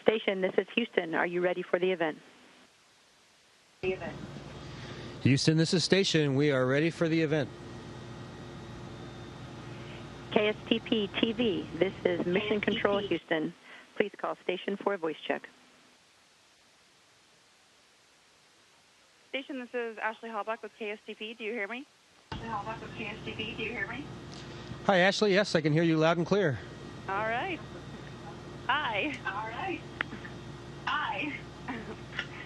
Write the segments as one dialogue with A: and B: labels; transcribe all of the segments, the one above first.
A: Station, this is Houston. Are you ready for the event?
B: Houston, this is Station. We are ready for the event.
A: KSTP TV, this is Mission Control Houston. Please call Station for a voice check.
C: Station, this is Ashley Hallback with KSTP. Do you hear me? Ashley Hallback with KSTP. Do you hear me?
B: Hi, Ashley. Yes, I can hear you loud and clear.
C: All right. Hi. All right. Hi.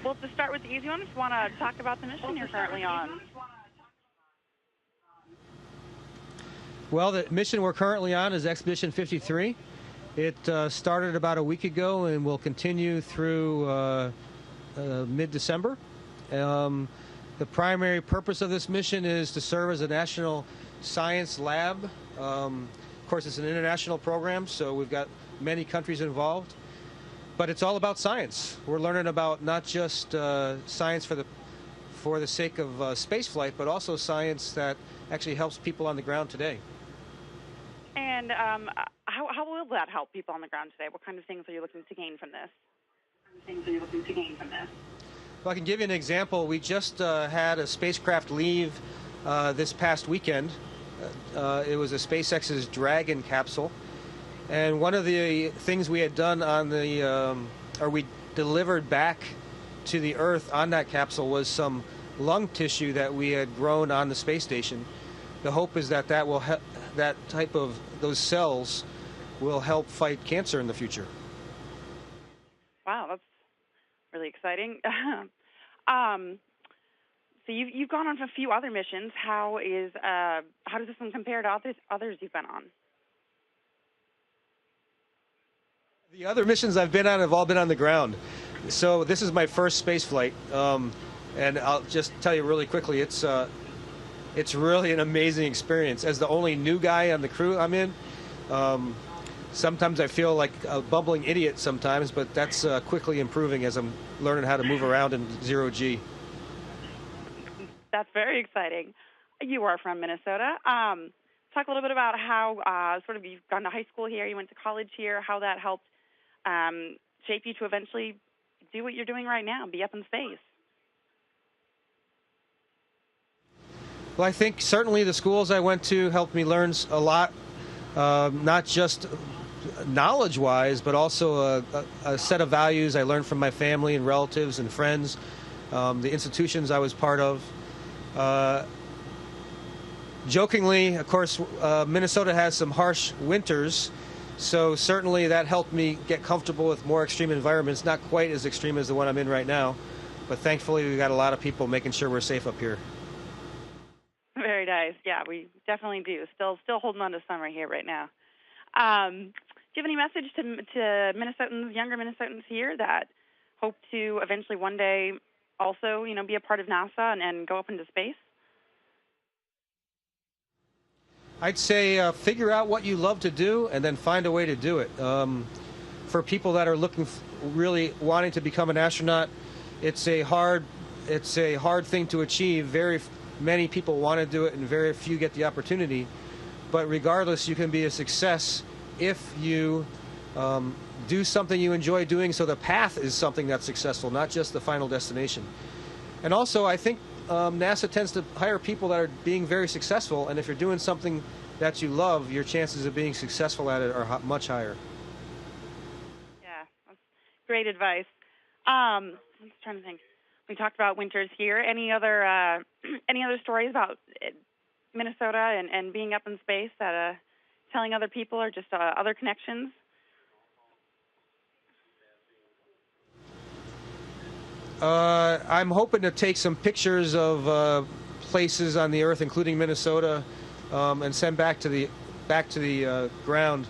C: Well, to start with the easy one, I just want to talk about the mission you're currently on.
B: Well, the mission we're currently on is Expedition 53. It started about a week ago and will continue through mid-December. The primary purpose of this mission is to serve as a national science lab. Of course, it's an international program, so we've got many countries involved. But it's all about science. We're learning about not just science for the sake of space flight, but also science that actually helps people on the ground today.
C: And how will that help people on the ground today? What kind of things are you looking to gain from this?
B: Well, I can give you an example. We just had a spacecraft leave this past weekend. It was a SpaceX's Dragon capsule. And one of the things we had done on or we delivered back to the Earth on that capsule was some lung tissue that we had grown on the space station. The hope is that those cells will help fight cancer in the future.
C: Wow, that's really exciting. So you've gone on a few other missions. How does this one compare to others you've been on?
B: The other missions I've been on have all been on the ground. So this is my first space flight, and I'll just tell you really quickly, it's really an amazing experience. As the only new guy on the crew I'm in, sometimes I feel like a bumbling idiot sometimes, but that's quickly improving as I'm learning how to move around in zero G.
C: That's very exciting. You are from Minnesota. Talk a little bit about how you've gone to high school here, you went to college here, how that helped shape you to eventually do what you're doing right now, be up in space.
B: Well, I think certainly the schools I went to helped me learn a lot, not just knowledge-wise, but also a set of values I learned from my family and relatives and friends, the institutions I was part of. Jokingly, of course, Minnesota has some harsh winters, so certainly that helped me get comfortable with more extreme environments, not quite as extreme as the one I'm in right now, but thankfully we've got a lot of people making sure we're safe up here.
C: Very nice. Yeah, we definitely do. Still holding on to summer here right now. Do you have any message to Minnesotans, younger Minnesotans here that hope to eventually one day also, be a part of NASA and go up into space?
B: I'd say figure out what you love to do and then find a way to do it. For people that are really wanting to become an astronaut, it's a hard thing to achieve. Very many people want to do it and very few get the opportunity. But regardless, you can be a success if you do something you enjoy doing, so the path is something that's successful, not just the final destination. And also, I think NASA tends to hire people that are being very successful, and if you're doing something that you love, your chances of being successful at it are much higher.
C: Yeah, that's great advice. I'm just trying to think. We talked about winters here. Any other stories about Minnesota and being up in space that telling other people, or just other connections?
B: I'm hoping to take some pictures of places on the Earth, including Minnesota, and send back to the ground.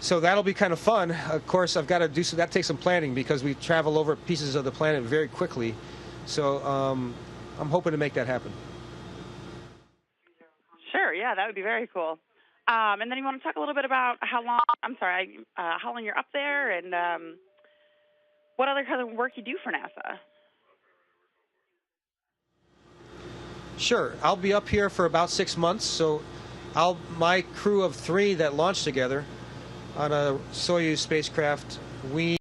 B: So that'll be kind of fun. Of course, I've got to do so. That takes some planning because we travel over pieces of the planet very quickly. So I'm hoping to make that happen.
C: Sure. Yeah, that would be very cool. And then you want to talk a little bit about how long you're up there and what other kind of work you do for NASA.
B: Sure. I'll be up here for about 6 months. So my crew of 3 that launch together, on a Soyuz spacecraft. We